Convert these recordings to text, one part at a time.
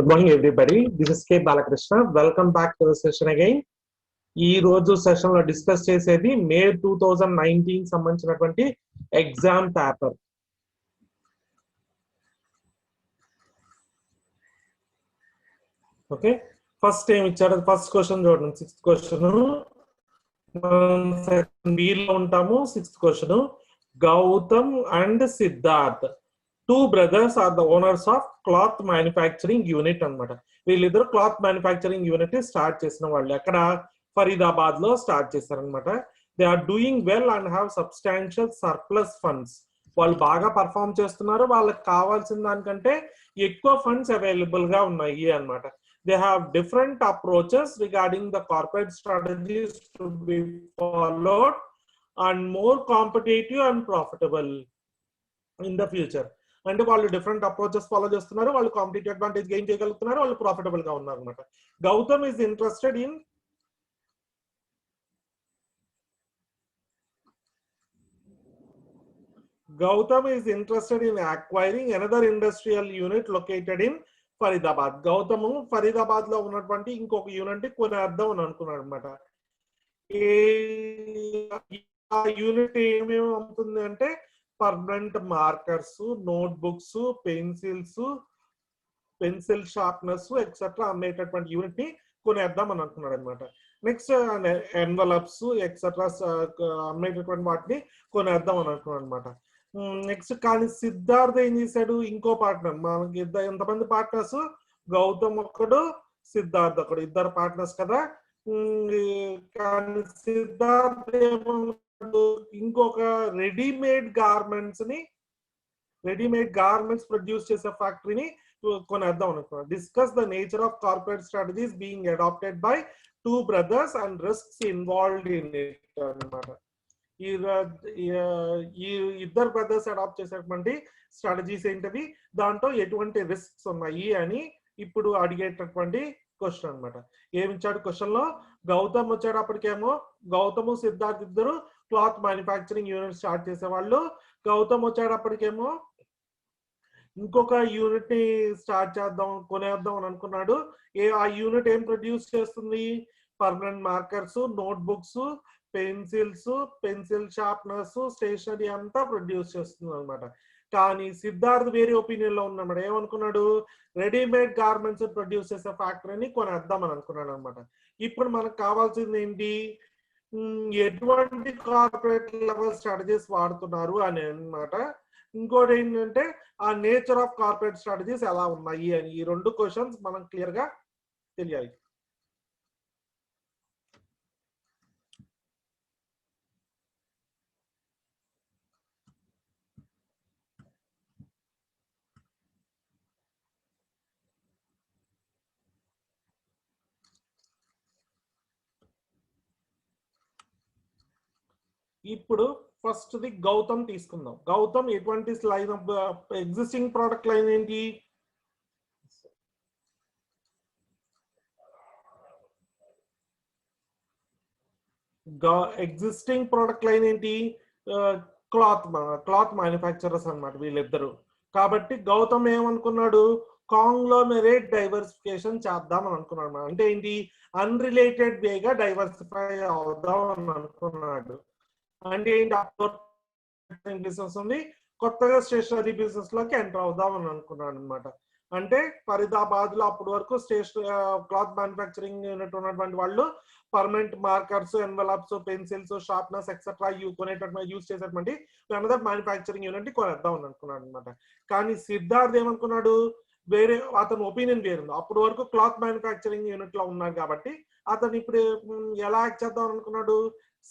Good morning, everybody. This is K. Balakrishna. Welcome back to the session again. ఈ రోజు session లో discuss చేసేది మే 2019 సంబంధించినటువంటి ఎగ్జామ్ పేపర్. ఓకే, ఫస్ట్ ఏం ఇచ్చారు? ఫస్ట్ క్వశ్చన్ చూడండి, 6th క్వశ్చన్. సెక్షన్ బి లో ఉంటాము. 6th question, Gautam and Siddharth, 2 brothers are the owners of cloth manufacturing unit అన్నమాట. వీళ్ళిద్దరు క్లాత్ మ్యానుఫ్యాక్చరింగ్ యూనిట్ స్టార్ట్ చేసిన వాళ్ళు. ఎక్కడ? ఫరీదాబాద్ లో స్టార్ట్ చేశారనమాట. They are doing well and have substantial surplus funds. వాళ్ళు బాగా పర్ఫామ్ చేస్తున్నారు, వాళ్ళకి కావాల్సిన దానికంటే ఎక్కువ ఫండ్స్ అవైలబుల్ గా ఉన్నాయి అన్నమాట. They have different approaches regarding the corporate strategies to be followed and more competitive and profitable in the future. అంటే వాళ్ళు డిఫరెంట్ అప్రోచెస్ ఫాలో చేస్తున్నారు, వాళ్ళు కాంపిటేటివ్ అడ్వాంటేజ్ గెయిన్ చేయగలుగుతున్నారు, వాళ్ళు ప్రాఫిటబుల్ గా ఉన్నారు అనమాట. Gautam is interested in acquiring another industrial unit located in Faridabad. Gautam Faridabad లో ఉన్నటువంటి ఇంకొక యూనిట్ కొనేద్దాం అని అనుకున్నాడు అనమాట. ఆ యూనిట్ ఏమేమి అమ్ముతుంది అంటే permanent markers, notebooks, pencils, pencil sharpeners etcetera అమ్మేటటువంటి యూనిట్ ని కొనేద్దాం అని అనుకున్నాడు అనమాట. నెక్స్ట్ ఎన్వలప్స్ ఎక్సెట్రా అమ్మేటటువంటి వాటిని కొనేద్దాం అని అనుకున్నాడు అనమాట. నెక్స్ట్ కానీ సిద్ధార్థ్ ఏం చేశాడు? ఇంకో పార్ట్నర్, మనకి ఎంతమంది పార్ట్నర్స్? గౌతమ్ ఒకడు, సిద్ధార్థ్ ఒకడు, ఇద్దరు పార్ట్నర్స్ కదా. కానీ సిద్ధార్థ్ ఇంకొక రెడీమేడ్ గార్మెంట్స్ ప్రొడ్యూస్ చేసే ఫ్యాక్టరీని కొనేద్దాం అనుకున్నాడు. Discuss the nature of corporate strategies being adapted by 2 brothers and risks involved in it అన్నమాట. ఈ ఇద్దరు బ్రదర్స్ అడాప్ట్ చేసేటువంటి స్ట్రాటజీస్ ఏంటవి, దాంట్లో ఎటువంటి రిస్క్స్ ఉన్నాయి అని ఇప్పుడు అడిగేటటువంటి క్వశ్చన్ అనమాట. ఏమిచ్చాడు క్వశ్చన్ లో? గౌతమ్ వచ్చేటప్పటికేమో గౌతమ్ సిద్ధార్థ్ ఇద్దరు క్లాత్ మ్యానుఫ్యాక్చరింగ్ యూనిట్ స్టార్ట్ చేసేవాళ్ళు. గౌతమ్ వచ్చేటప్పటికేమో ఇంకొక యూనిట్ ని స్టార్ట్ చేద్దాం, కొనేద్దాం అని అనుకున్నాడు. ఆ యూనిట్ ఏం ప్రొడ్యూస్ చేస్తుంది? Permanent markers, notebooks, pencils, pencil sharpeners, stationery అంతా ప్రొడ్యూస్ చేస్తుంది అనమాట. కానీ సిద్ధార్థ్ వేరే ఒపీనియన్ లో ఉన్నాడు. ఏమనుకున్నాడు? రెడీమేడ్ గార్మెంట్స్ ప్రొడ్యూస్ చేసే ఫ్యాక్టరీని కొనేద్దాం అని అనుకున్నాడు అనమాట. ఇప్పుడు మనకు కావాల్సింది ఏంటి? ఎటువంటి కార్పొరేట్ లెవెల్ స్ట్రాటజీస్ వాడుతున్నారు అని అన్నమాట. ఇంకోటి ఏంటంటే ఆ నేచర్ ఆఫ్ కార్పొరేట్ స్ట్రాటజీస్ ఎలా ఉన్నాయి అని. ఈ 2 క్వశ్చన్స్ మనం క్లియర్ గా తెలియాలి. ఇప్పుడు ఫస్ట్ ది గౌతమ్ తీసుకుందాం. గౌతమ్ ఎటువంటి line of existing product line ఏంటి? ఎగ్జిస్టింగ్ ప్రోడక్ట్ లైన్ ఏంటి? క్లాత్ మ్యానుఫ్యాక్చరర్స్ అన్నమాట వీళ్ళిద్దరు. కాబట్టి గౌతమ్ ఏమనుకున్నాడు? కాంగ్లోమెరేట్ డైవర్సిఫికేషన్ చేద్దాం అని అనుకున్నాడు. అంటే ఏంటి? అన్రిలేటెడ్ వేగా డైవర్సిఫై అవుదాం అని అనుకున్నాడు. అంటే ఏంటి? బిజినెస్ ఉంది, కొత్తగా స్టేషనరీ బిజినెస్ లోకి ఎంటర్ అవుదాం అని అనుకున్నాడు అనమాట. అంటే ఫరీదాబాద్ లో అప్పటి వరకు క్లాత్ మ్యానుఫ్యాక్చరింగ్ యూనిట్ ఉన్నటువంటి వాళ్ళు permanent markers, envelopes, pencils, sharpeners etcetera use చేసేటువంటి అనదర్ మ్యానుఫ్యాక్చరింగ్ యూనిట్ కొనేద్దాం అని అనుకున్నాడు అనమాట. కానీ సిద్ధార్థ్ ఏమనుకున్నాడు? వేరే, అతని ఒపీనియన్ వేరు. అప్పటి వరకు క్లాత్ మ్యానుఫ్యాక్చరింగ్ యూనిట్ లో ఉన్నాడు కాబట్టి అతను ఇప్పుడు ఎలా యాక్ట్ చేద్దాం అనుకున్నాడు?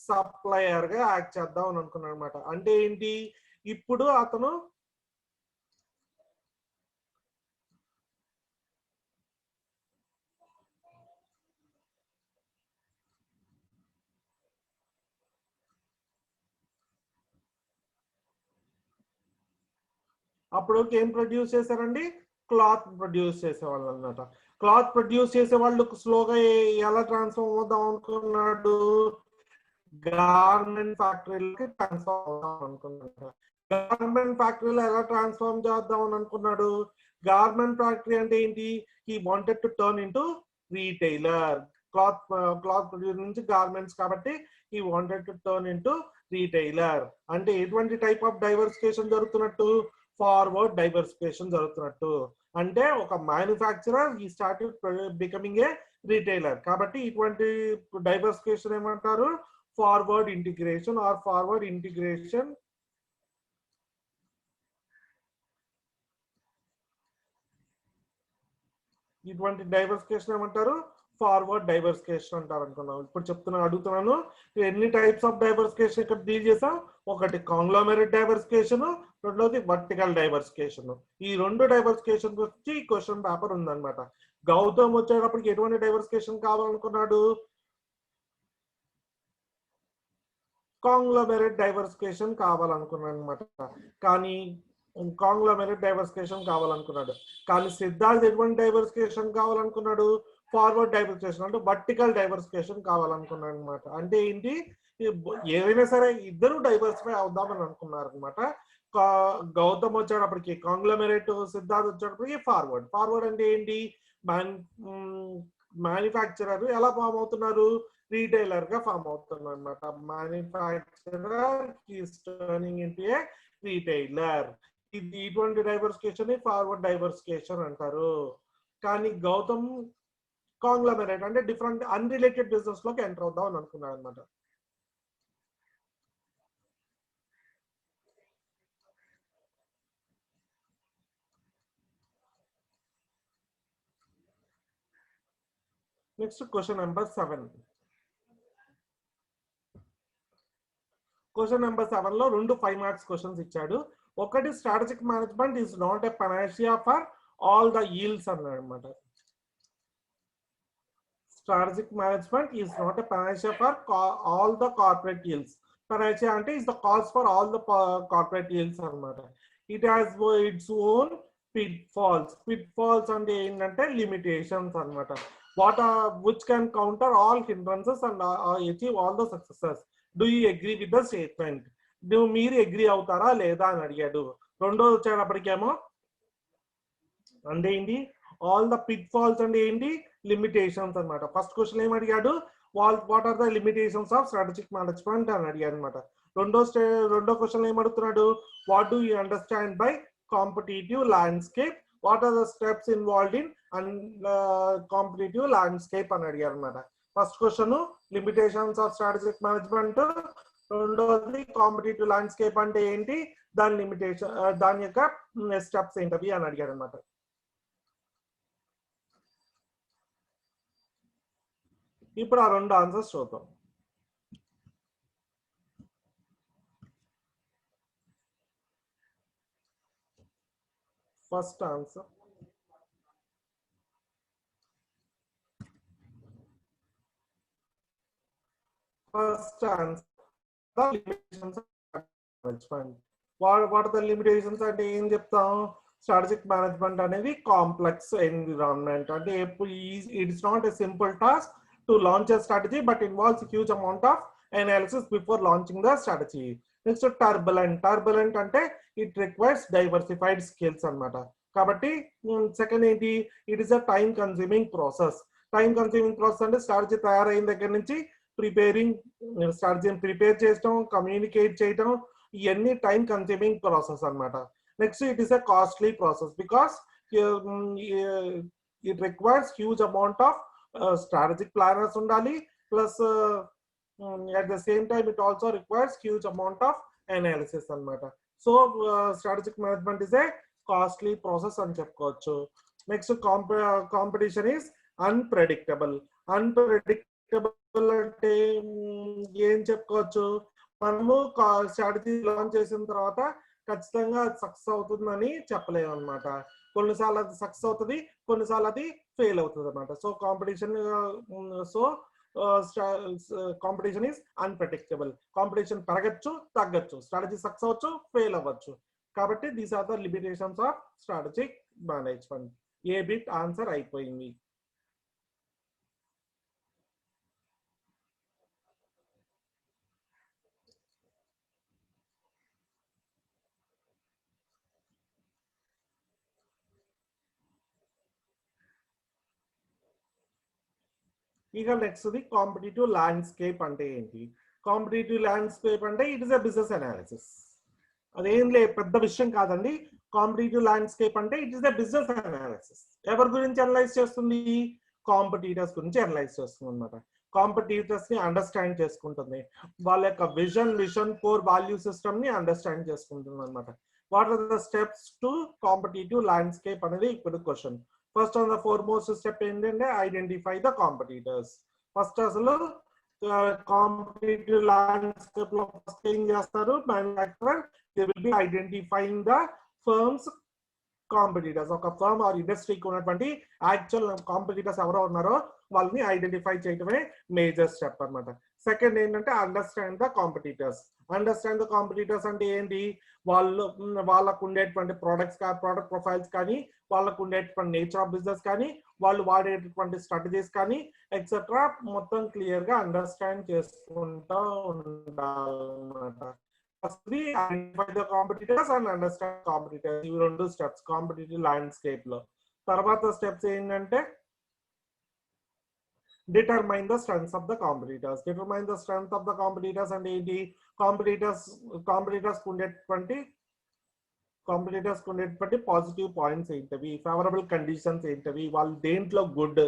సప్లయర్ గా యాక్ట్ చేద్దాం అని అనుకున్నాడు అనమాట. అంటే ఏంటి? ఇప్పుడు అతను అప్పుడు ఏం ప్రొడ్యూస్ చేశారండి? క్లాత్ ప్రొడ్యూస్ చేసేవాళ్ళు అన్నమాట. క్లాత్ ప్రొడ్యూస్ చేసే వాళ్ళు స్లోగా ఎలా ట్రాన్స్ఫార్మ్ అవుదాం అనుకున్నాడు? గార్మెంట్ ఫ్యాక్టరీలకి ట్రాన్స్ఫార్మ్ అవుదాం అనుకున్నాడు. గవర్నమెంట్ ఫ్యాక్టరీలో ఎలా ట్రాన్స్ఫార్మ్ చేద్దాం అని అనుకున్నాడు? గార్మెంట్ ఫ్యాక్టరీ అంటే ఏంటి, he wanted to turn into retailer. Cloth నుంచి గార్మెంట్స్ కాబట్టి he wanted to turn into retailer. అంటే ఎటువంటి టైప్ ఆఫ్ డైవర్సిఫికేషన్ జరుగుతున్నట్టు, ఫార్వర్డ్ డైవర్సిఫికేషన్ జరుగుతున్నట్టు. అంటే ఒక మ్యానుఫ్యాక్చరర్ ఈ స్టార్టెడ్ బికమింగ్ ఏ రీటైలర్. కాబట్టి ఇటువంటి డైవర్సిఫికేషన్ ఏమంటారు, forward integration or forward integration. ఇటువంటి డైవర్సిఫికేషన్ ఏమంటారు, ఫార్వర్డ్ డైవర్సిఫికేషన్ అంటారు అనుకున్నాం. ఇప్పుడు అడుగుతున్నాను ఎన్ని టైప్స్ ఆఫ్ డైవర్సిఫికేషన్ ఇక్కడ డీల్ చేసాం. ఒకటి కాంగ్లోమెరేట్ డైవర్సిఫికేషన్, రెండోది వర్టికల్ డైవర్సిఫికేషన్. ఈ రెండు డైవర్సిఫికేషన్ గురించి క్వశ్చన్ పేపర్ ఉందన్నమాట. గౌతమ్ వచ్చేటప్పటికి ఎటువంటి డైవర్సిఫికేషన్ కావాలనుకున్నాడు, కాంగ్లోమెరేట్ డైవర్సిఫికేషన్ కావాలనుకున్నాడు అనమాట. కానీ కాంగ్లోమెరేట్ డైవర్సిఫికేషన్ కావాలనుకున్నాడు. కానీ సిద్ధార్థ్ ఎటువంటి డైవర్సిఫికేషన్ కావాలనుకున్నాడు, ఫార్వర్డ్ డైవర్సిఫికేషన్ అంటే వర్టికల్ డైవర్సిఫికేషన్ కావాలనుకున్నాడు అనమాట. అంటే ఏంటి, ఏదైనా సరే ఇద్దరు డైవర్సిఫై అవుదామని అనుకున్నారు అనమాట. గౌతమ్ వచ్చేటప్పటికి కాంగ్లోమెరేట్, సిద్ధార్థ్ వచ్చేటప్పటికి ఫార్వర్డ్. ఫార్వర్డ్ అంటే ఏంటి, మ్యానుఫ్యాక్చరర్ ఎలా ఫామ్ అవుతున్నారు, రీటైలర్ గా ఫామ్ అవుతున్నారు అనమాట. Manufacturer is turning into A retailer. ఇది ఇటువంటి డైవర్సిఫికేషన్ ఫార్వర్డ్ డైవర్సిఫికేషన్ అంటారు. కానీ గౌతమ్ కాంగ్లోమెరేట్ అంటే డిఫరెంట్ అన్రిలేటెడ్ బిజినెస్ లోకి ఎంటర్ అవుదాం అని అనుకున్నాడు అనమాట. Next question number 7. Question number 7 లో రెండు 5 మార్క్స్ క్వశ్చన్స్ ఇచ్చాడు. ఒకటి strategic management is not a panacea for all the ills అన్నాడు అనమాట. Strategic management is not a panacea for all the corporate ills. Panacea అంటే is the cause for all the corporate ills అనమాట. It has its own pitfalls. Pitfalls అంటే ఏంటంటే limitations అనమాట. What which can counter all hindrances and achieve all the successes. Do you agree with the statement? మీరు agree అవుతారా లేదా అని అడిగాడు. రెండోది వచ్చేటప్పటికేమో అంటే ఏంటి, ఆల్ ద పిట్ ఫాల్స్ అంటే ఏంటి, లిమిటేషన్స్ అనమాట. ఫస్ట్ క్వశ్చన్ ఏం అడిగాడు, what are the limitations of strategic management అని అడిగాడు అనమాట. రెండో క్వశ్చన్ ఏం అడుగుతున్నాడు, what do you understand by competitive landscape, what are the steps involved in competitive landscape అని అడిగారు అనమాట. First question limitations of strategic management, రెండోది కాంపిటేటివ్ ల్యాండ్స్కేప్ అంటే ఏంటి, దాని లిమిటేషన్, దాని యొక్క స్టెప్స్ ఏంటవి అని అడిగారు అనమాట. ఇప్పుడు ఆ రెండు ఆన్సర్స్ చూద్దాం. First answer, what are the limitations అంటే ఏం చెప్తాం, స్ట్రాటజిక్ మేనేజ్మెంట్ అనేది కాంప్లెక్స్ ఎన్విరాన్మెంట్. అంటే it's not a simple task to launch a strategy but involves huge amount of analysis before launching the strategy. Next turbulent అంటే it requires diversified skills అనమాట. కాబట్టి second ఏంటి, it is a time consuming process. Time consuming process అంటే strategy తయారైన దగ్గర నుంచి స్ట్రాటజీని prepare చేయడం, కమ్యూనికేట్ చేయడం, ఇవన్నీ టైం కన్స్యూమింగ్ ప్రాసెస్ అనమాట. Next it is a costly process because it requires huge amount of strategic planners ఉండాలి, plus at the same time it also requires huge amount of analysis అనమాట. So strategic management is a costly process అని చెప్పుకోవచ్చు. Next competition is unpredictable. Unpredictable అంటే ఏం చెప్పుకోవచ్చు, మనము strategy launch చేసిన తర్వాత ఖచ్చితంగా సక్సెస్ అవుతుందని చెప్పలేము అనమాట. కొన్నిసార్లు అది సక్సెస్ అవుతుంది, కొన్నిసార్లు అది ఫెయిల్ అవుతుంది అనమాట. So competition is unpredictable. Competition పెరగచ్చు, తగ్గచ్చు, స్ట్రాటజీ సక్సెస్ అవ్వచ్చు, ఫెయిల్ అవ్వచ్చు. కాబట్టి these are the limitations of strategic management. A bit answer అయిపోయింది. ఇక నెక్స్ట్ ది కాంపిటేటివ్ ల్యాండ్స్కేప్ అంటే ఏంటి? కాంపిటేటివ్ ల్యాండ్స్కేప్ అంటే it is a business analysis. అదేం పెద్ద విషయం కాదండి. కాంపిటేటివ్ ల్యాండ్స్కేప్ అంటే it is a business analysis. ఎవరి గురించి అనలైజ్ చేస్తుంది? కాంపిటీటర్స్ గురించి అనలైజ్ చేస్తుంది అనమాట. కాంపిటీటర్స్ ని అండర్స్టాండ్ చేసుకుంటుంది, వాళ్ళ యొక్క విజన్ కోర్ వాల్యూ సిస్టమ్ ని అండర్స్టాండ్ చేసుకుంటుంది అనమాట. What are the steps to competitive landscape అనేది ఇప్పుడు question. First on the foremost step ఏంటంటే ఐడెంటిఫై ద కాంపిటీటర్స్. ఫస్ట్ అసలు కాంపిటేటివ్ ల్యాండ్స్కేప్ లో ఫస్ట్ ఏం చేస్తారు? Manufacturer they will be identifying the firms competitors. ఒక ఫర్మ్ ఆర్ ఇండస్ట్రీకి ఉన్నటువంటి యాక్చువల్ కాంపిటీటర్స్ ఎవరో ఉన్నారో వాళ్ళని ఐడెంటిఫై చేయడమే మేజర్ స్టెప్ అనమాట. సెకండ్ ఏంటంటే understand the competitors. Understand the competitors అంటే ఏంటి? వాళ్ళకు ఉండేటువంటి ప్రోడక్ట్ ప్రొఫైల్స్ కానీ, వాళ్ళకు ఉండేటువంటి నేచర్ ఆఫ్ బిజినెస్ కానీ, వాళ్ళు వాడేటటువంటి స్ట్రాటజీస్ కానీ ఎక్సెట్రా మొత్తం క్లియర్ గా అండర్స్టాండ్ చేసుకుంటూ ఉండాలన్నమాట. Identify the competitors and understand competitors. ఇవి రెండు స్టెప్స్ కాంపిటీటివ్ ల్యాండ్స్కేప్ లో. తర్వాత స్టెప్స్ ఏంటంటే determine the strengths of the competitors. Determine the strength of the competitors and ఏంటి? కాంపిటీటర్స్ ఉండేటువంటి పాజిటివ్ పాయింట్స్ ఏంటవి, ఫేవరబుల్ కండిషన్స్ ఏంటవి, వాళ్ళు దేంట్లో గుడ్,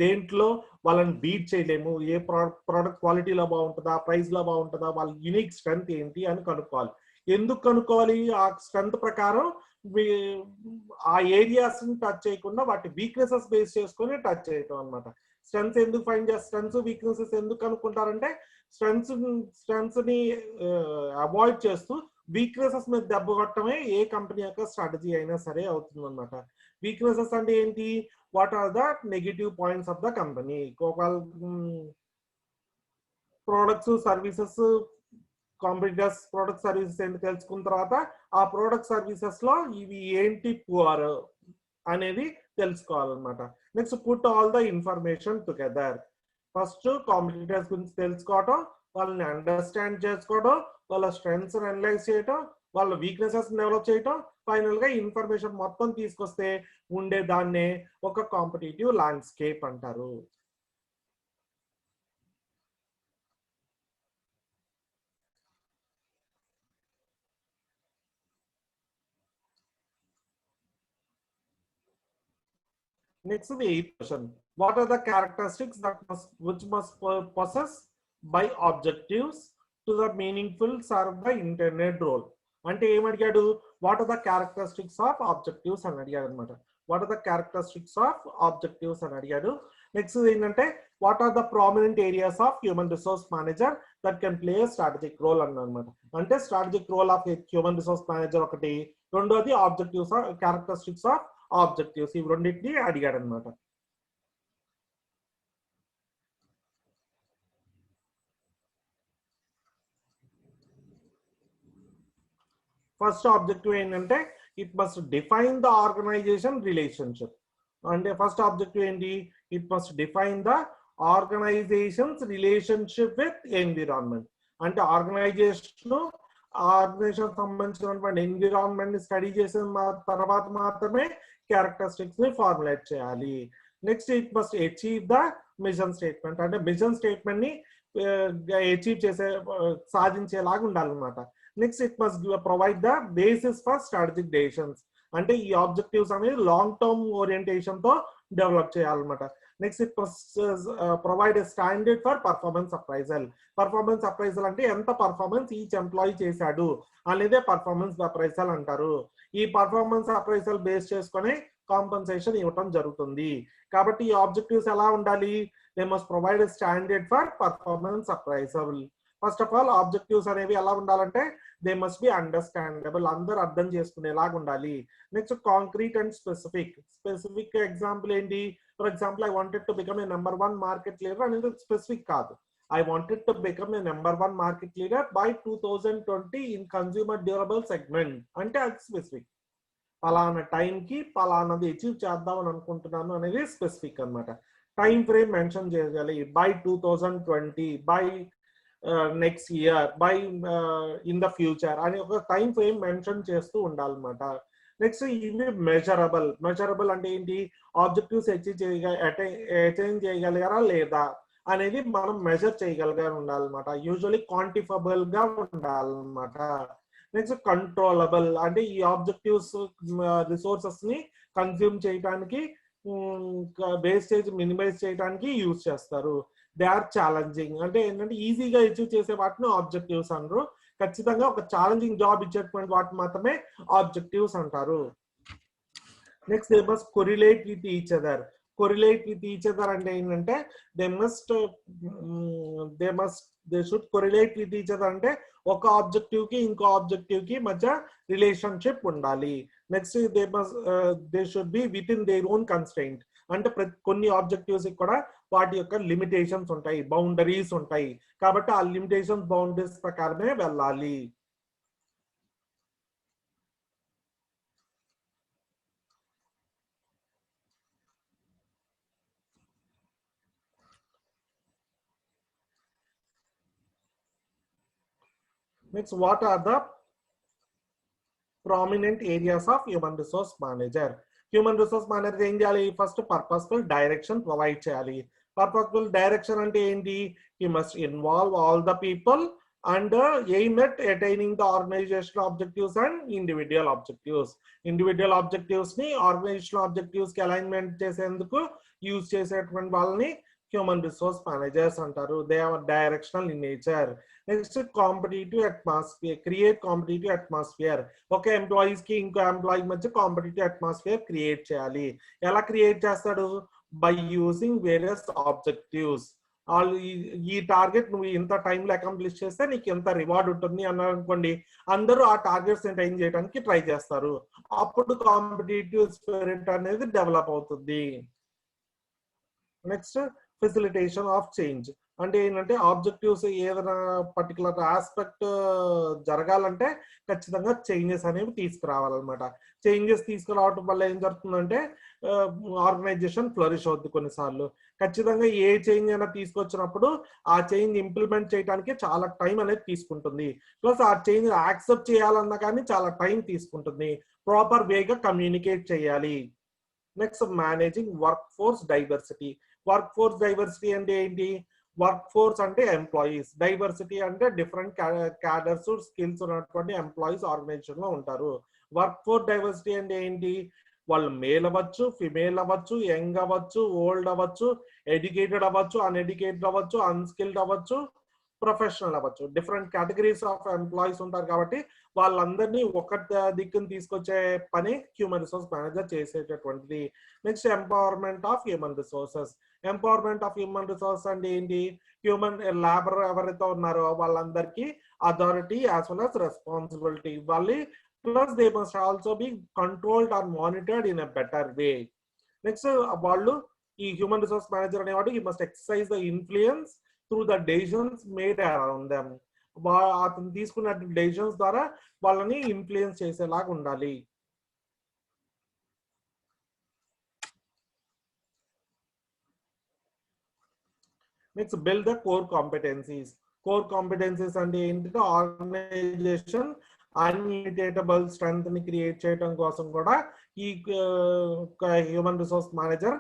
దేంట్లో వాళ్ళని బీట్ చేయలేము, ఏ ప్రోడక్ట్ క్వాలిటీలో బాగుంటుందా, ప్రైస్ లో బాగుంటుందా, వాళ్ళ యూనిక్ స్ట్రెంత్ ఏంటి అని కనుక్కోవాలి. ఎందుకు కనుక్కోవాలి? ఆ స్ట్రెంత్ ప్రకారం ఆ ఏరియాస్ ని టచ్ చేయకుండా వాటి వీక్నెసెస్ బేస్ చేసుకొని టచ్ చేయటం అనమాట. స్ట్రెంత్స్ ఎందుకు ఫైండ్ చేస్తారు? స్ట్రెంత్స్ వీక్నెసెస్ ఎందుకు అనుకుంటారంటే స్ట్రెంత్స్ ని అవాయిడ్ చేస్తూ వీక్నెసెస్ మీద దెబ్బ కొట్టడమే ఏ కంపెనీ యొక్క స్ట్రాటజీ అయినా సరే అవుతుంది అనమాట. వీక్నెసెస్ అంటే ఏంటి? What are the negative points of the company. Products services, competitors product services ఏంటి తెలుసుకున్న తర్వాత ఆ ప్రోడక్ట్ సర్వీసెస్ లో ఇవి ఏంటి పువర్ అనేది తెలుసుకోవాలన్నమాట. Next put all the information together. First competitors గురించి తెలుసుకోవటం, వాళ్ళని అండర్స్టాండ్ చేసుకోవడం, వాళ్ళ స్ట్రెంగ్స్ అనలైజ్ చేయటం, వాళ్ళ వీక్నెసెస్ డెవలప్ చేయటం, ఫైనల్ గా ఇన్ఫర్మేషన్ మొత్తం తీసుకొస్తే ఉండే దాన్నే ఒక కాంపిటీటివ్ ల్యాండ్స్కేప్ అంటారు. Next, the eighth question. What are the characteristics which must possess by objectives to the meaningful serve the intended role? అంటే ఏమడిగాడు? What are the characteristics of objectives అని అడిగాడు అనమాట. What are the characteristics of objectives అని అడిగాడు. Next ఏంటంటే what are the prominent areas of human resource manager that can play strategic role అన్నమాట. అంటే strategic role of human resource manager ఒకటి, రెండోది ఆబ్జెక్టివ్స్ క్యారెక్టరిస్టిక్స్ ఆఫ్ ఆబ్జెక్టివ్స్. ఇవి రెండింటిని అడిగాడు అనమాట. ఫస్ట్ ఆబ్జెక్టివ్ ఏంటంటే it must define the organization relationship. అంటే ఫస్ట్ ఆబ్జెక్టివ్ ఏంటి? It must define the organization's relationship with environment. అంటే ఆర్గనైజేషన్ సంబంధించినటువంటి ఎన్విరాన్మెంట్ ని స్టడీ చేసిన తర్వాత మాత్రమే క్యారెక్టరిస్టిక్స్ ని ఫార్ములేట్ చేయాలి. Next it must achieve the mission statement. అంటే మిషన్ స్టేట్మెంట్ ని అచీవ్ సాధించేలాగా ఉండాలన్నమాట. Next it must provide the basis for strategic decisions. అంటే ఈ ఆబ్జెక్టివ్స్ అనేది లాంగ్ టర్మ్ ఓరియంటేషన్ తో డెవలప్ చేయాలన్నమాట. Next it must provide a standard for performance appraisal. Performance appraisal అంటే ఎంత పర్ఫార్మెన్స్ ఈచ్ ఎంప్లాయీ చేశాడు అనేదే పర్ఫార్మెన్స్ అప్రైజల్ అంటారు. ఈ పర్ఫార్మెన్స్ అప్రైజల్ బేస్ చేసుకొని కాంపన్సేషన్ ఇవ్వటం జరుగుతుంది. కాబట్టి ఈ ఆబ్జెక్టివ్స్ ఎలా ఉండాలి? They must provide a standard for performance appraisal. First of all objectives అనేవి ఎలా ఉండాలంటే దే మస్ట్ బి అండర్స్టాండబుల్, అందరూ అర్థం చేసుకునేలాగా ఉండాలి. Next concrete and specific. Specific example ఏంటి? For example I wanted to become a number 1 market leader అనేది specific కాదు. I wanted to become a number 1 market leader by 2020 in consumer durable segment అంటే అది specific. పలానా టైంకి పలానాది achieve చేద్దామని అనుకుంటున్నాను అనేది స్పెసిఫిక్ అనమాట. టైం ఫ్రేమ్ మెన్షన్ చేయాలి. By 2020, by next year, by in the future అని ఒక టైం ఫ్రేమ్ మెన్షన్ చేస్తూ ఉండాలన్నమాట. నెక్స్ట్ ఇవి మెజరబుల్ అంటే ఏంటి, ఆబ్జెక్టివ్స్ అచైన్ చేయగలిగారా లేదా అనేది మనం మెజర్ చేయగలిగా ఉండాలన్నమాట. యూజువల్లీ క్వాంటిఫబుల్ గా ఉండాలన్నమాట. నెక్స్ట్ కంట్రోలబుల్ అంటే ఈ ఆబ్జెక్టివ్స్ రిసోర్సెస్ ని కన్స్యూమ్ చేయడానికి, వేస్టేజ్ మినిమైజ్ చేయడానికి యూజ్ చేస్తారు. దే ఆర్ ఛాలెంజింగ్ అంటే ఏంటంటే ఈజీగా అచీవ్ చేసే వాటిని ఆబ్జెక్టివ్స్ అనరు. ఖచ్చితంగా ఒక ఛాలెంజింగ్ జాబ్ ఇచ్చేటువంటి వాటిని మాత్రమే ఆబ్జెక్టివ్స్ అంటారు. Next they must correlate with each other. Correlate with each other అంటే ఏంటంటే they should correlate with each other అంటే ఒక ఆబ్జెక్టివ్ కి ఇంకో ఆబ్జెక్టివ్ కి మధ్య రిలేషన్షిప్ ఉండాలి. Next they should be with in their own constraint అంటే కొన్ని ఆబ్జెక్టివ్స్ కూడా వాటి యొక్క లిమిటేషన్స్ ఉంటాయి, బౌండరీస్ ఉంటాయి. కాబట్టి ఆ లిమిటేషన్స్ బౌండరీస్ ప్రకారమే వెళ్ళాలి. Next, what are the prominent areas of human resource manager? Human resource manager ఏం చేయాలి? ఫస్ట్ పర్పస్ఫుల్ డైరెక్షన్ ప్రొవైడ్ చేయాలి. పర్పస్ఫుల్ డైరెక్షన్ అంటే ఏంటి? he must involve all the people and aim at attaining the organizational objectives and individual objectives. Individual objectives ని organizational objectives కి alignment చేసేందుకు use చేసేటువంటి వాళ్ళని హ్యూమన్ రిసోర్స్ మేనేజర్స్ అంటారు. They are directional in nature. Next competitive atmosphere, create competitive atmosphere. ఒక employees కి ఇంకో employee మధ్య కాంపిటేటివ్ అట్మాస్ఫియర్ క్రియేట్ చేయాలి. ఎలా క్రియేట్ చేస్తాడు? By using various objectives. ఈ టార్గెట్ నువ్వు ఇంత టైంలో అకాంప్లిష్ చేస్తే నీకు ఎంత రివార్డ్ ఉంటుంది అన్నారు అనుకోండి, అందరూ ఆ టార్గెట్స్ అటైన్ చేయడానికి ట్రై చేస్తారు. అప్పుడు కాంపిటేటివ్ స్పిరిట్ అనేది డెవలప్ అవుతుంది. నెక్స్ట్ ఫెసిలిటేషన్ ఆఫ్ చేంజ్ అంటే ఏంటంటే ఆబ్జెక్టివ్స్ ఏదైనా పర్టికులర్ ఆస్పెక్ట్ జరగాలంటే ఖచ్చితంగా చేంజెస్ అనేవి తీసుకురావాలన్నమాట. చేంజెస్ తీసుకురావడం వల్ల ఏం జరుగుతుందంటే ఆర్గనైజేషన్ ఫ్లరిష్ అవుతుంది. కొన్నిసార్లు ఖచ్చితంగా ఏ చేంజ్ అయినా తీసుకొచ్చినప్పుడు ఆ చేంజ్ ఇంప్లిమెంట్ చేయడానికి చాలా టైం అనేది తీసుకుంటుంది. ప్లస్ ఆ చేంజ్ యాక్సెప్ట్ చేయాలన్నా కానీ చాలా టైం తీసుకుంటుంది. ప్రాపర్ వేగా కమ్యూనికేట్ చేయాలి. Next managing work force diversity. Work force diversity అంటే ఏంటి? వర్క్ ఫోర్స్ అంటే ఎంప్లాయీస్, డైవర్సిటీ అంటే డిఫరెంట్ క్యాడర్స్ స్కిల్స్ ఉన్నటువంటి ఎంప్లాయీస్ ఆర్గనైజేషన్ లో ఉంటారు. వర్క్ ఫోర్స్ డైవర్సిటీ అంటే ఏంటి? వాళ్ళు మేల్ అవ్వచ్చు, ఫిమేల్ అవ్వచ్చు, యంగ్ అవ్వచ్చు, ఓల్డ్ అవ్వచ్చు, ఎడ్యుకేటెడ్ అవ్వచ్చు, అన్ఎడ్యుకేటెడ్ అవ్వచ్చు, అన్స్కిల్డ్ అవ్వచ్చు, ప్రొఫెషనల్ అవ్వచ్చు. డిఫరెంట్ కేటగిరీస్ ఆఫ్ ఎంప్లాయీస్ ఉంటారు. కాబట్టి వాళ్ళందరినీ ఒక దిక్కుని తీసుకొచ్చే పని హ్యూమన్ రిసోర్స్ మేనేజర్ చేసేటటువంటిది. Next empowerment of human resources. Empowerment of human resource అంటే ఏంటి? హ్యూమన్ లేబర్ ఎవరైతే ఉన్నారో వాళ్ళందరికీ authority as well as responsibility ఇవ్వాలి. Plus they must also be controlled or monitored in a better way. Next వాళ్ళు ఈ human resource manager అనేవాడు he must exercise the influence through the decisions made around them. అతను తీసుకున్న decisions ద్వారా వాళ్ళని influence చేసేలాగా ఉండాలి. Next build the core competencies. Core competencies అంటే ఏంటంటే ఆర్గనైజేషన్ అన్ఇమిటేటబుల్ స్ట్రెంగ్త్ ని క్రియేట్ చేయడం కోసం కూడా ఈ హ్యూమన్ రిసోర్స్ మేనేజర్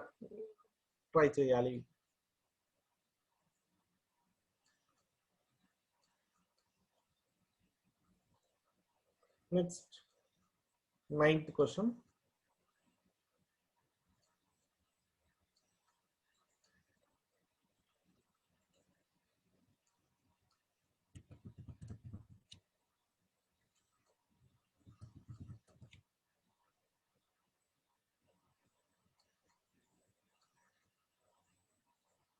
ట్రై చేయాలి. Next 9th question.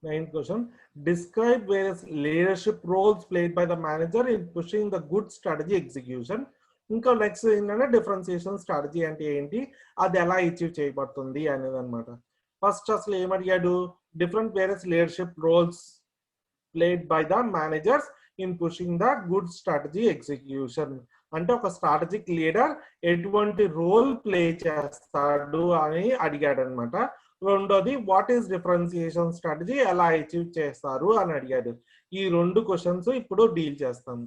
Ninth question. Describe various leadership roles played by the manager in pushing the good strategy execution. ఇంకా next ఏంటంటే డిఫరెన్సియేషన్ స్ట్రాటజీ అంటే ఏంటి, అది ఎలా అచీవ్ చేయబడుతుంది అనేది అనమాట. ఫస్ట్ అసలు ఏమడిగాడు? Different various leadership roles played by the managers in pushing the good strategy execution. అంటే ఒక స్ట్రాటజిక్ లీడర్ ఎటువంటి రోల్ ప్లే చేస్తాడు అని అడిగాడు అనమాట. రెండోది వాట్ ఈస్ డిఫరెన్సియేషన్ స్ట్రాటజీ, ఎలా అచీవ్ చేస్తారు అని అడిగాడు. ఈ 2 క్వశ్చన్స్ ఇప్పుడు డీల్ చేస్తాం.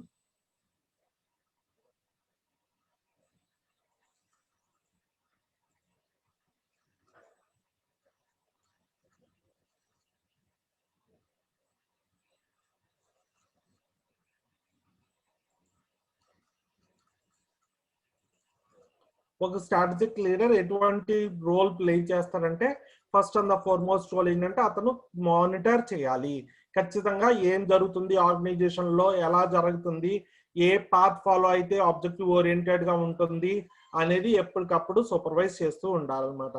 ఒక స్ట్రాటజిక్ లీడర్ ఎటువంటి రోల్ ప్లే చేస్తారంటే first and the foremost role ఏంటంటే అతను మానిటర్ చేయాలి. ఖచ్చితంగా ఏం జరుగుతుంది ఆర్గనైజేషన్ లో, ఎలా జరుగుతుంది, ఏ పాత్ ఫాలో అయితే ఆబ్జెక్టివ్ ఓరియంటెడ్ గా ఉంటుంది అనేది ఎప్పటికప్పుడు సూపర్వైజ్ చేస్తూ ఉండాలన్నమాట.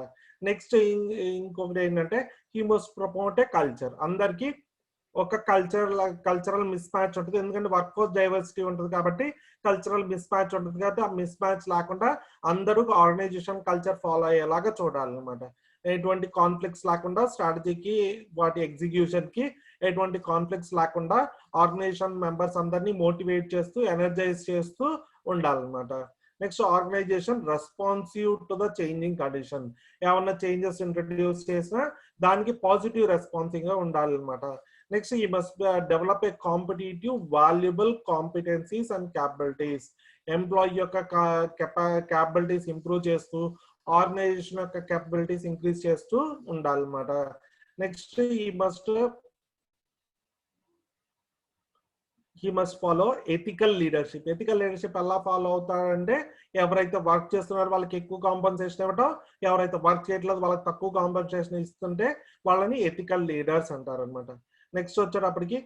నెక్స్ట్ ఇంకొకటి ఏంటంటే he must promote A culture. అందరికి ఒక కల్చరల్ మిస్ మ్యాచ్ ఉంటుంది, ఎందుకంటే వర్క్ ఫోర్స్ డైవర్సిటీ ఉంటుంది కాబట్టి కల్చరల్ మిస్ మ్యాచ్ ఉంటుంది కాబట్టి ఆ మిస్ మ్యాచ్ లేకుండా అందరూ ఆర్గనైజేషన్ కల్చర్ ఫాలో అయ్యేలాగా చూడాలన్నమాట. ఎటువంటి కాన్ఫ్లిక్ట్స్ లేకుండా స్ట్రాటజీకి వాటి ఎగ్జిక్యూషన్ కి ఎటువంటి కాన్ఫ్లిక్ట్స్ లేకుండా ఆర్గనైజేషన్ మెంబర్స్ అందరినీ మోటివేట్ చేస్తూ ఎనర్జైజ్ చేస్తూ ఉండాలన్నమాట. Next organization responsive to the changing condition. ఏమన్నా చేంజెస్ ఇంట్రడ్యూస్ చేసినా దానికి పాజిటివ్ రెస్పాన్సింగ్ గా ఉండాలన్నమాట. Next he must develop a competitive valuable competencies and capabilities. Employee యొక్క క్యాపబిలిటీస్ ఇంప్రూవ్ చేస్తూ ఆర్గనైజేషన్ యొక్క క్యాపబిలిటీస్ ఇంక్రీజ్ చేస్తూ ఉండాలన్నమాట. Next he must follow ethical leadership. Ethical leadership ఎలా ఫాలో అవుతారంటే ఎవరైతే వర్క్ చేస్తున్నారో వాళ్ళకి ఎక్కువ కాంపన్సేషన్ ఇవ్వటం, ఎవరైతే వర్క్ చేయట్లేదు వాళ్ళకి తక్కువ కాంపన్సేషన్ ఇస్తుంటే వాళ్ళని ఎథికల్ లీడర్స్ అంటారు అనమాట. నెక్స్ట్ వచ్చేటప్పటికి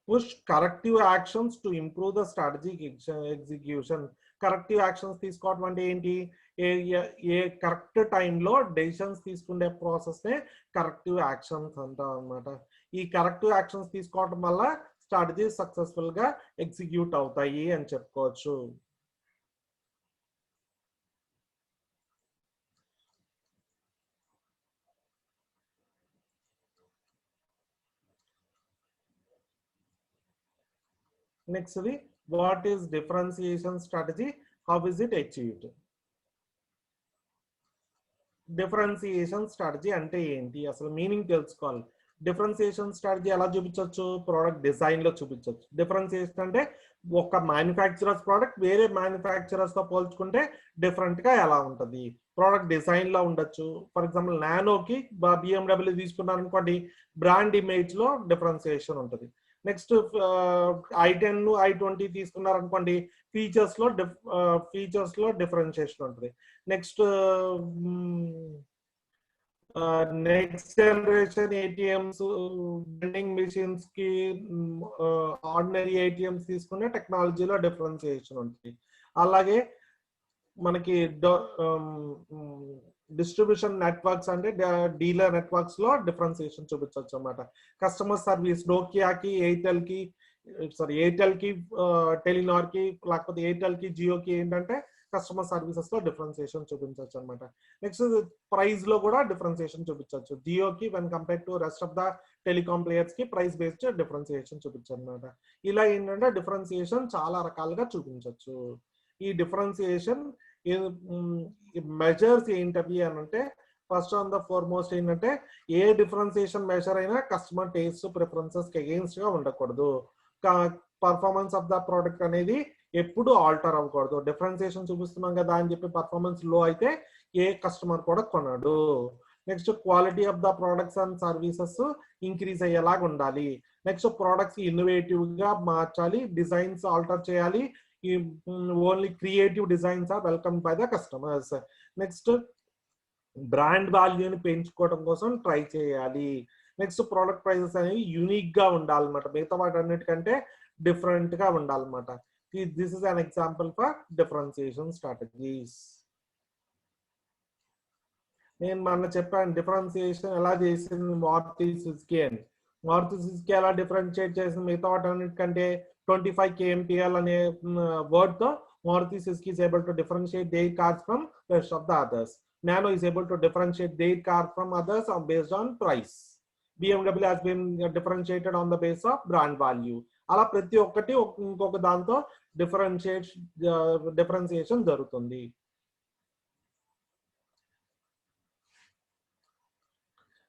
push corrective actions to improve the strategic execution. Corrective actions తీసుకోవడం అంటే ఏంటి? ఏ కరెక్ట్ టైంలో డెసిషన్స్ తీసుకునే ప్రాసెస్ నే కరెక్టివ్ యాక్షన్స్ అంటాం అనమాట. ఈ కరెక్టివ్ యాక్షన్స్ తీసుకోవడం వల్ల స్ట్రాటజీ సక్సెస్ఫుల్ గా ఎగ్జిక్యూట్ అవుతాయి అని చెప్పుకోవచ్చు. Next what is differentiation strategy, how is it achieved? Differentiation strategy అంటే ఏంటి, అసలు మీనింగ్ తెలుసుకోవాలి. డిఫరెన్సియేషన్ స్ట్రాటజీ ఎలా చూపించవచ్చు? ప్రోడక్ట్ డిజైన్ లో చూపించవచ్చు. డిఫరెన్సియేషన్ అంటే ఒక మ్యానుఫ్యాక్చరర్స్ ప్రోడక్ట్ వేరే మ్యానుఫ్యాక్చరర్స్ తో పోల్చుకుంటే డిఫరెంట్ గా ఎలా ఉంటుంది. ప్రోడక్ట్ డిజైన్ లో ఉండొచ్చు. ఫర్ ఎగ్జాంపుల్ నానోకి BMW తీసుకున్నారు అనుకోండి, బ్రాండ్ ఇమేజ్ లో డిఫరెన్సియేషన్ ఉంటుంది. నెక్స్ట్ i10 i20 తీసుకున్నారు అనుకోండి, ఫీచర్స్ లో డిఫరెన్షియేషన్ ఉంటుంది. Next generation ATMs, vending machines కి ఆర్డినరీ ఏటీఎంస్ తీసుకునే టెక్నాలజీలో డిఫరెన్షియేషన్ ఉంటుంది. అలాగే మనకి డిస్ట్రిబ్యూషన్ నెట్వర్క్స్ అంటే డీలర్ నెట్వర్క్స్ లో డిఫరెన్సియేషన్ చూపించవచ్చు అన్నమాట. కస్టమర్ సర్వీస్ నోకియాకి ఎయిర్టెల్ కి టెలినార్ కి లేకపోతే ఎయిర్టెల్ కి జియోకి ఏంటంటే కస్టమర్ సర్వీసెస్ లో డిఫరెన్సియేషన్ చూపించవచ్చు అనమాట. నెక్స్ట్ ప్రైస్ లో కూడా డిఫరెన్సియేషన్ చూపించవచ్చు. జియోకి when compare to rest of the telecom players కి ప్రైస్ బేస్డ్ డిఫరెన్సియేషన్ చూపించచ్చు అనమాట. ఇలా ఏంటంటే డిఫరెన్సియేషన్ చాలా రకాలుగా చూపించవచ్చు. ఈ డిఫరెన్సియేషన్ మెజర్స్ ఏంటవి అని అంటే ఫస్ట్ ఆన్ ద ఫార్మోస్ట్ ఏంటంటే ఏ డిఫరెన్సియేషన్ మెజర్ అయినా కస్టమర్ టేస్ట్ ప్రిఫరెన్సెస్ కి అగెయిన్స్ట్ గా ఉండకూడదు. పర్ఫార్మెన్స్ ఆఫ్ ద ప్రోడక్ట్ అనేది ఎప్పుడు ఆల్టర్ అవ్వకూడదు. డిఫరెన్సియేషన్ చూపిస్తున్నాం కదా అని చెప్పి పర్ఫార్మెన్స్ లో అయితే ఏ కస్టమర్ కూడా కొనడు. Next quality of the products and services increase అయ్యేలాగా ఉండాలి. నెక్స్ట్ ప్రోడక్ట్స్ ఇన్నోవేటివ్ గా మార్చాలి, డిజైన్స్ ఆల్టర్ చేయాలి. Only creative designs are welcome by the customers. Next brand వాల్యూని పెంచుకోవడం కోసం ట్రై చేయాలి. నెక్స్ట్ ప్రోడక్ట్ ప్రైసెస్ అనేవి యూనిక్ గా ఉండాలన్నమాట, మిగతా వాటి అన్నిటికంటే డిఫరెంట్ గా ఉండాలన్నమాట. This is an example for differentiation strategies. నేను మొన్న చెప్పాను డిఫరెన్సియేషన్ ఎలా చేసింది మారుతి సుజుకి అని. మారుతి సుజుకి ఎలా డిఫరెన్షియేట్ చేసింది మిగతా వాటి అన్నిటికంటే 25 kmpl అనే వర్డ్ తో Maruti Suzuki is able to differentiate their cars from rest of the others. Nano is able to differentiate their car from others based on price. BMW has been differentiated on the base of brand value. అలా ప్రతి ఒక్కటి ఇంకొక దాంతో differentiation జరుగుతుంది.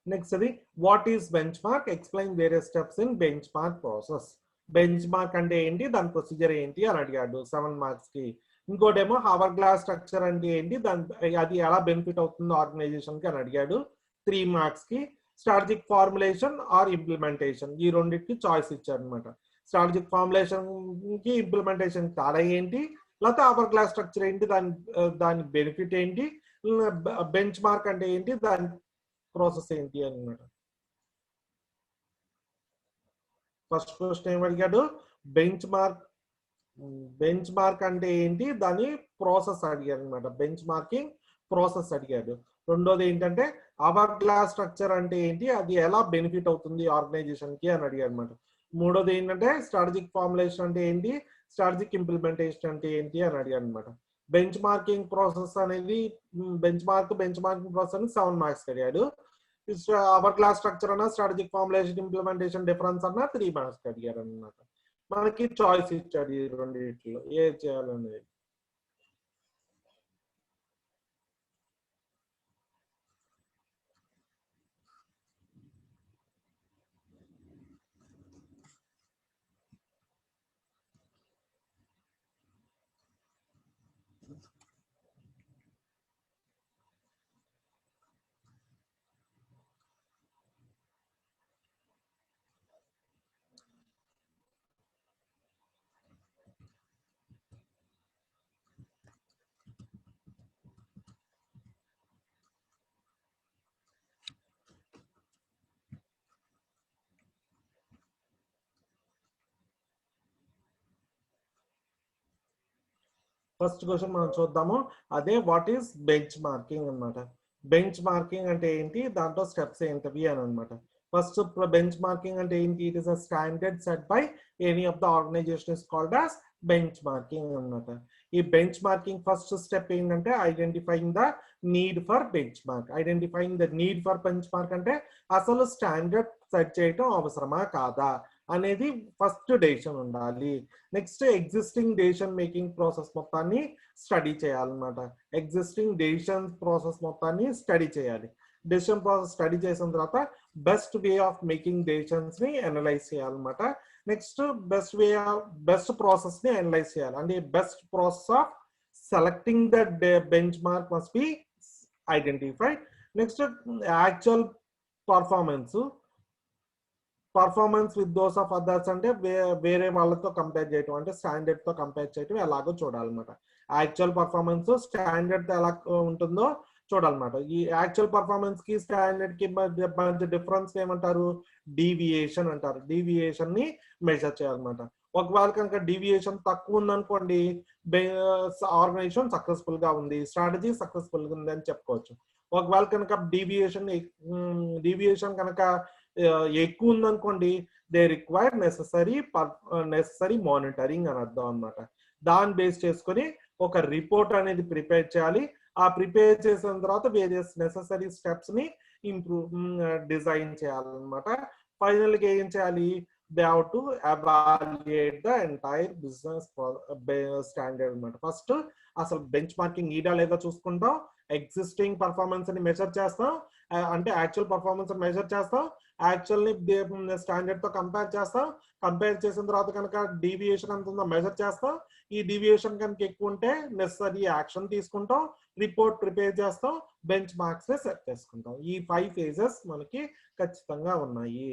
Next అది what is bench mark, explain various steps in bench mark process. Bench mark అంటే ఏంటి, దాని ప్రొసీజర్ ఏంటి అని అడిగాడు 7 మార్క్స్ కి. ఇంకోటేమో హవర్ గ్లాస్ స్ట్రక్చర్ అంటే ఏంటి, అది ఎలా బెనిఫిట్ అవుతుందో ఆర్గనైజేషన్ కి అని అడిగాడు 3 మార్క్స్ కి. స్ట్రాటజిక్ ఫార్ములేషన్ ఆర్ ఇంప్లిమెంటేషన్, ఈ రెండింటికి చాయిస్ ఇచ్చారు అనమాట. స్ట్రాటజిక్ ఫార్ములేషన్ కి ఇంప్లిమెంటేషన్ తేడా ఏంటి, లేకపోతే అవర్ గ్లాస్ స్ట్రక్చర్ ఏంటి, దాని బెనిఫిట్ ఏంటి, బెంచ్ మార్క్ అంటే ఏంటి, దాని ప్రాసెస్ ఏంటి అన్నమాట. ఫస్ట్ క్వశ్చన్ ఏం అడిగాడు, బెంచ్ మార్క్ అంటే ఏంటి, దాని ప్రాసెస్ అడిగాడు అనమాట. బెంచ్ మార్కింగ్ ప్రాసెస్ అడిగాడు. రెండోది ఏంటంటే అవర్ గ్లాస్ స్ట్రక్చర్ అంటే ఏంటి, అది ఎలా బెనిఫిట్ అవుతుంది ఆర్గనైజేషన్ కి అని అడిగాడు అనమాట. మూడోది ఏంటంటే స్ట్రాటజిక్ ఫార్ములేషన్ అంటే ఏంటి, స్ట్రాటజిక్ ఇంప్లిమెంటేషన్ అంటే ఏంటి అని అడిగాడు అనమాట. బెంచ్ మార్కింగ్ ప్రాసెస్ అనేది బెంచ్ మార్కింగ్ ప్రాసెస్ అని 7 మార్క్స్ అడిగాడు. అవర్ గ్లాస్ స్ట్రక్చర్ అన్న స్ట్రాటజిక్ ఫార్ములేషన్ ఇంప్లిమెంటేషన్ డిఫరెన్స్ అన్న 3 మార్క్స్ అడిగారు అనమాట. మనకి చాయిస్ ఇచ్చాడు ఈ రెండిట్లో ఏ చేయాలనేది. ఫస్ట్ క్వశ్చన్ మనం చూద్దాము. అదే వాట్ ఈస్ బెంచ్ మార్కింగ్ అనమాట. బెంచ్ మార్కింగ్ అంటే ఏంటి, దాంట్లో స్టెప్స్ ఏంటివి అని అనమాట. ఫస్ట్ బెంచ్ మార్కింగ్ అంటే ఏంటి, it is a standard set by any of the organization is called as benchmarking అనమాట. ఈ బెంచ్ మార్కింగ్ ఫస్ట్ స్టెప్ ఏంటంటే identifying the need for benchmark. Identifying the need for benchmark అంటే అసలు standard set చేయటం అవసరమా కాదా అనేది ఫస్ట్ డెసిషన్ ఉండాలి. Next existing decision making process మొత్తాన్ని స్టడీ చేయాలన్నమాట. ఎగ్జిస్టింగ్ డెసిషన్ ప్రాసెస్ మొత్తాన్ని స్టడీ చేయాలి. డెసిషన్ ప్రాసెస్ స్టడీ చేసిన తర్వాత best way of making decisions ని అనలైజ్ చేయాలన్నమాట. నెక్స్ట్ బెస్ట్ ప్రాసెస్ ని అనలైజ్ చేయాలి. అంటే best process of selecting the bench mark must be identified. Next actual performance with those of others అంటే వేరే వాళ్ళతో కంపేర్ చేయటం, అంటే స్టాండర్డ్ తో కంపేర్ చేయటం ఎలాగో చూడాలన్నమాట. యాక్చువల్ పర్ఫార్మెన్స్ స్టాండర్డ్ తో ఎలా ఉంటుందో చూడాలన్నమాట. ఈ యాక్చువల్ పర్ఫార్మెన్స్ కి స్టాండర్డ్ కి మధ్య డిఫరెన్స్ ఏమంటారు, డీవియేషన్ అంటారు. డీవియేషన్ ని మెజర్ చేయాలన్నమాట. ఒకవేళ కనుక డీవియేషన్ తక్కువ ఉందనుకోండి, ఆర్గనైజేషన్ సక్సెస్ఫుల్ గా ఉంది, స్ట్రాటజీ సక్సెస్ఫుల్ గా ఉంది అని చెప్పుకోవచ్చు. ఒకవేళ కనుక డీవియేషన్ కనుక ఎక్కువ ఉందనుకోండి, దే రిక్వైర్ నెససరీ మానిటరింగ్ అని అర్థం అనమాట. దాన్ని బేస్ చేసుకొని ఒక రిపోర్ట్ అనేది ప్రిపేర్ చేయాలి. ఆ ప్రిపేర్ చేసిన తర్వాత వేరియస్ నెససరీ స్టెప్స్ ని డిజైన్ చేయాలన్నమాట. ఫైనల్ గా ఏం చేయాలి, they have to evaluate the entire business standard అనమాట. ఫస్ట్ అసలు బెంచ్ మార్కింగ్ నీడా లేదా చూసుకుంటాం, ఎగ్జిస్టింగ్ పర్ఫార్మెన్స్ ని మెజర్ చేస్తాం, అంటే యాక్చువల్ పర్ఫార్మెన్స్ మెజర్ చేస్తాం, యాక్చువల్ ని స్టాండర్డ్ తో కంపేర్ చేస్తాం. కంపేర్ చేసిన తర్వాత కనుక డీవియేషన్ ఎంత ఉందో మెజర్ చేస్తాం. ఈ డీవియేషన్ కనుక ఎక్కువ ఉంటే నెసరీ యాక్షన్ తీసుకుంటాం, రిపోర్ట్ ప్రిపేర్ చేస్తాం, బెంచ్ మార్క్స్ ని సెట్ చేసుకుంటాం. ఈ 5 ఫేజెస్ మనకి ఖచ్చితంగా ఉన్నాయి.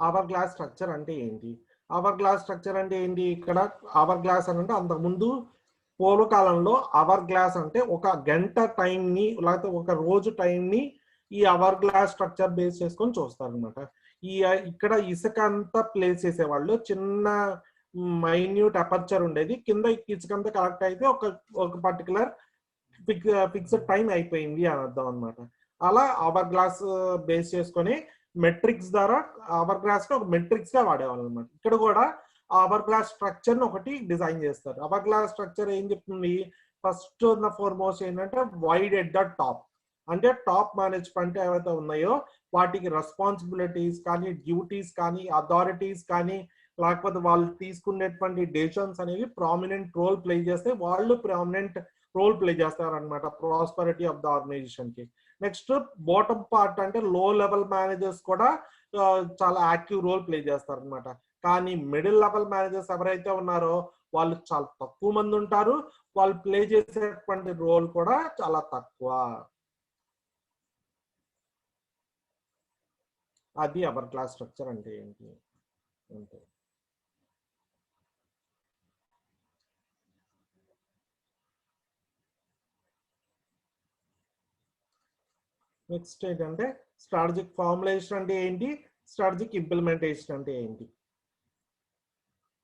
అవర్ గ్లాస్ స్ట్రక్చర్ అంటే ఏంటి, ఇక్కడ అవర్ గ్లాస్ అని అంటే అంతకుముందు పూర్వకాలంలో అవర్ గ్లాస్ అంటే ఒక గంట టైం ని లేకపోతే ఒక రోజు టైం ని ఈ అవర్ గ్లాస్ స్ట్రక్చర్ బేస్ చేసుకొని చూస్తారు అనమాట. ఇక్కడ ఇసుక అంతా ప్లేస్ చేసేవాళ్ళు, చిన్న మైన్యూట్ అపర్చర్ ఉండేది, కింద ఇసుక అంతా కలెక్ట్ అయితే ఒక పర్టికులర్ ఫిక్స్డ్ టైం అయిపోయింది అని అర్థం అనమాట. అలా అవర్ గ్లాస్ బేస్ చేసుకొని మెట్రిక్స్ ద్వారా అవర్ గ్లాస్ ని ఒక మెట్రిక్స్ గా వాడేవాళ్ళు అనమాట. ఇక్కడ కూడా అవర్ గ్లాస్ స్ట్రక్చర్ ని ఒకటి డిజైన్ చేస్తారు. అవర్ గ్లాస్ స్ట్రక్చర్ ఏం చెప్తుంది, ఫస్ట్ ఫార్మోస్ట్ ఏంటంటే వైడ్ ఎట్ ద టాప్, అంటే టాప్ మేనేజ్మెంట్ ఏవైతే ఉన్నాయో వాటికి రెస్పాన్సిబిలిటీస్ కానీ, డ్యూటీస్ కానీ, అథారిటీస్ కానీ లేకపోతే వాళ్ళు తీసుకునేటువంటి డెసిషన్స్ అనేవి ప్రామినెంట్ రోల్ ప్లే చేస్తే వాళ్ళు ప్రామినెంట్ రోల్ ప్లే చేస్తారనమాట ప్రాస్పరిటీ ఆఫ్ ద ఆర్గనైజేషన్ కి. నెక్స్ట్ బాటమ్ పార్ట్ అంటే లో లెవెల్ మేనేజర్స్ కూడా చాలా యాక్టివ్ రోల్ ప్లే చేస్తారనమాట. కానీ మిడిల్ లెవెల్ మేనేజర్స్ ఎవరైతే ఉన్నారో వాళ్ళు చాలా తక్కువ మంది ఉంటారు, వాళ్ళు ప్లే చేసేటువంటి రోల్ కూడా చాలా తక్కువ. అది అవర్ క్లాస్ స్ట్రక్చర్ అంటే ఏంటి అంటే. నెక్స్ట్ ఏంటంటే స్ట్రాటజిక్ ఫార్ములేషన్ అంటే ఏంటి, స్ట్రాటజిక్ ఇంప్లిమెంటేషన్ అంటే ఏంటి.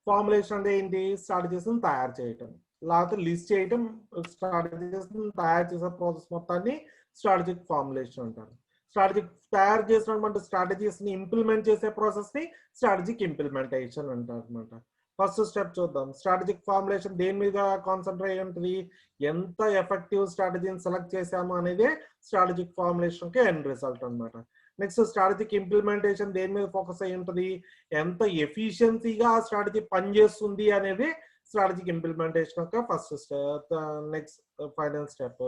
ఫార్ములేషన్ అంటే ఏంటి, స్ట్రాటజీస్ తయారు చేయటం లేకపోతే లిస్ట్ చేయటం, స్ట్రాటజీస్ తయారు చేసే ప్రాసెస్ మొత్తాన్ని స్ట్రాటజిక్ ఫార్ములేషన్ అంటారు. స్ట్రాటజిక్ తయారు చేసినటువంటి స్ట్రాటజీస్ ని ఇంప్లిమెంట్ చేసే ప్రాసెస్ ని స్ట్రాటజిక్ ఇంప్లిమెంటేషన్ అంటారు అనమాట. ఫస్ట్ స్టెప్ చూద్దాం. స్ట్రాటజిక్ ఫార్ములేషన్ దేని మీద కాన్సన్ట్రేట్ అయి ఉంటుంది, ఎంత ఎఫెక్టివ్ స్ట్రాటజీని సెలెక్ట్ చేసాము అనేది స్ట్రాటజిక్ ఫార్ములేషన్ కి ఎండ్ రిజల్ట్ అనమాట. నెక్స్ట్ స్ట్రాటజిక్ ఇంప్లిమెంటేషన్ దేని మీద ఫోకస్ అయి ఉంటుంది, ఎంత ఎఫిషియన్సీగా ఆ స్ట్రాటజీ పనిచేస్తుంది అనేది స్ట్రాటజిక్ ఇంప్లిమెంటేషన్ యొక్క first step. Next final step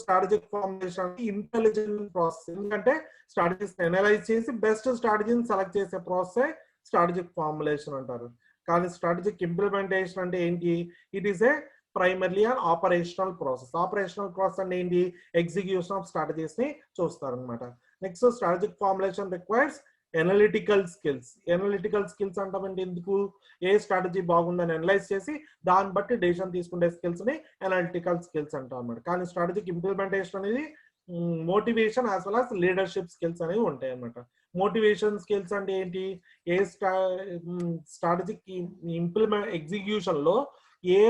strategic formulation intelligent process. ఎందుకంటే స్ట్రాటజీస్ అనలైజ్ చేసి బెస్ట్ స్ట్రాటజీని సెలెక్ట్ చేసే ప్రాసెస్ స్ట్రాటజిక్ ఫార్ములేషన్ అంటారు. కానీ స్ట్రాటజిక్ ఇంప్లిమెంటేషన్ అంటే ఏంటి, it is a primarily and operational process. Operational process అంటే ఏంటి, ఎగ్జిక్యూషన్ ఆఫ్ స్ట్రాటజీస్ ని చూస్తారనమాట. Next strategic formulation requires analytical skills. Analytical skills అంటామంటే ఎందుకు, ఏ స్ట్రాటజీ బాగుందని అనలైజ్ చేసి దాన్ని బట్టి డెసిషన్ తీసుకునే స్కిల్స్ ని ఎనలిటికల్ స్కిల్స్ అంటాం అన్నమాట. కానీ స్ట్రాటజిక్ ఇంప్లిమెంటేషన్ అనేది motivation as well as leadership skills అనేవి ఉంటాయి అన్నమాట. మోటివేషన్ స్కిల్స్ అంటే ఏంటి, ఏ స్ట్రాటజిక్ ఎగ్జిక్యూషన్ లో ఏ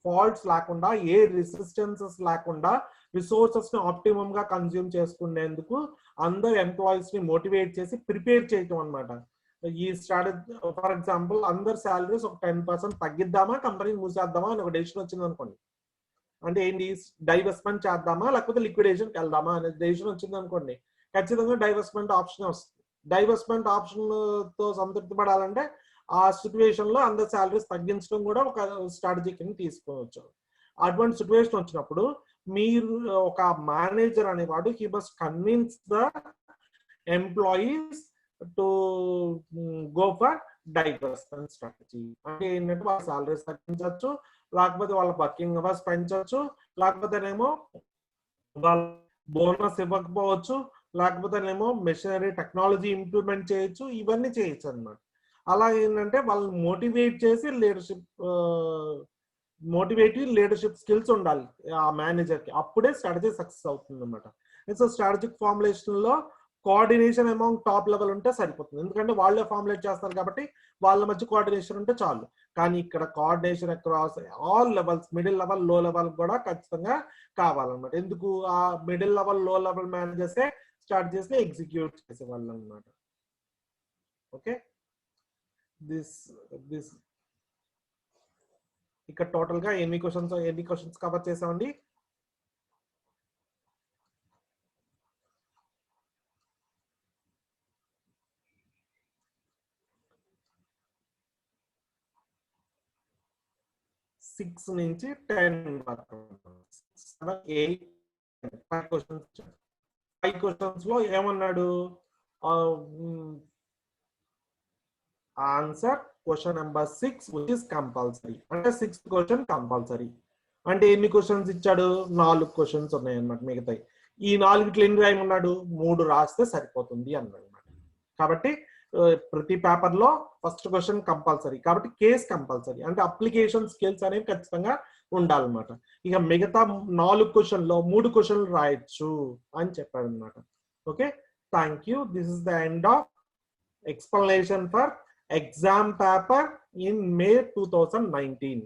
ఫాల్ట్స్ లేకుండా, ఏ రెసిస్టెన్సెస్ లేకుండా రిసోర్సెస్ ని ఆప్టిమమ్ గా కన్జ్యూమ్ చేసుకునేందుకు అందరు ఎంప్లాయీస్ ని మోటివేట్ చేసి ప్రిపేర్ చేయటం అనమాట. ఈ స్ట్రాటజీ ఫర్ ఎగ్జాంపుల్ అందరు శాలరీస్ ఒక 10% తగ్గిద్దామా, కంపెనీ మూసేద్దామా అని ఒక డెసిషన్ వచ్చింది అనుకోండి. అంటే ఏంటి, డైవర్స్మెంట్ చేద్దామా లేకపోతే లిక్విడేషన్కి వెళ్దామా అనే డెసిషన్ వచ్చింది అనుకోండి, ఖచ్చితంగా డైవర్స్మెంట్ ఆప్షన్ వస్తుంది. డైవర్స్మెంట్ ఆప్షన్ తో సంతృప్తి పడాలంటే ఆ సిచ్యువేషన్ లో అందరు శాలరీస్ తగ్గించడం కూడా ఒక స్ట్రాటజీ కింద తీసుకోవచ్చు. అటువంటి సిచ్యువేషన్ వచ్చినప్పుడు మీరు ఒక మేనేజర్ అనేవాడు he must convince the employees to go for divestment strategy. అంటే ఏంటంటే వాళ్ళ శాలరీస్ తగ్గించవచ్చు, లేకపోతే వాళ్ళ వర్కింగ్ అవర్స్ పెంచవచ్చు, లేకపోతేనేమో వాళ్ళ బోనస్ ఇవ్వకపోవచ్చు, లేకపోతేనేమో మెషినరీ టెక్నాలజీ ఇంప్లిమెంట్ చేయొచ్చు, ఇవన్నీ చేయొచ్చు అనమాట. అలా ఏంటంటే వాళ్ళని మోటివేట్ చేసి లీడర్షిప్ స్కిల్స్ ఉండాలి ఆ మేనేజర్ కి, అప్పుడే స్ట్రాటజీ సక్సెస్ అవుతుంది అనమాట. సో స్ట్రాటజిక్ ఫార్ములేషన్ లో కోఆర్డినేషన్ అమాంగ్ టాప్ లెవెల్ ఉంటే సరిపోతుంది, ఎందుకంటే వాళ్ళే ఫార్ములేట్ చేస్తారు కాబట్టి వాళ్ళ మధ్య కోఆర్డినేషన్ ఉంటే చాలు. కానీ ఇక్కడ coordination across all levels, middle level లో లెవెల్ కూడా ఖచ్చితంగా కావాలన్నమాట. ఎందుకు, ఆ మిడిల్ లెవెల్ లో లెవెల్ మేనేజర్సే స్ట్రాటజీస్ ని ఎగ్జిక్యూట్ చేసేవాళ్ళు అనమాట. ఓకే, దిస్ ఇక్కడ టోటల్ గా ఎన్ని క్వశ్చన్స్ కవర్ చేసామండి, 6 నుంచి 10 వరకు 7, 8, 5 క్వశ్చన్స్. 5 క్వశ్చన్స్ లో ఏమన్నాడు, answer question number 6 which is compulsory. అంటే 6th క్వశ్చన్ కంపల్సరీ. అంటే ఎన్ని క్వశ్చన్స్ ఇచ్చాడు, 4 క్వశ్చన్స్ ఉన్నాయి అన్నమాట. మిగతాయి ఈ 4 ఎన్ని రాయమన్నాడు, 3 రాస్తే సరిపోతుంది అన్నమాట. కాబట్టి ప్రతి పేపర్ లో ఫస్ట్ క్వశ్చన్ కంపల్సరీ, కాబట్టి కేస్ కంపల్సరీ, అంటే అప్లికేషన్ స్కిల్స్ అనేవి ఖచ్చితంగా ఉండాలన్నమాట. ఇక మిగతా 4 క్వశ్చన్లో 3 క్వశ్చన్లు రాయొచ్చు అని చెప్పాడు అనమాట. Okay, thank you. This is the end of explanation for exam paper in May 2019.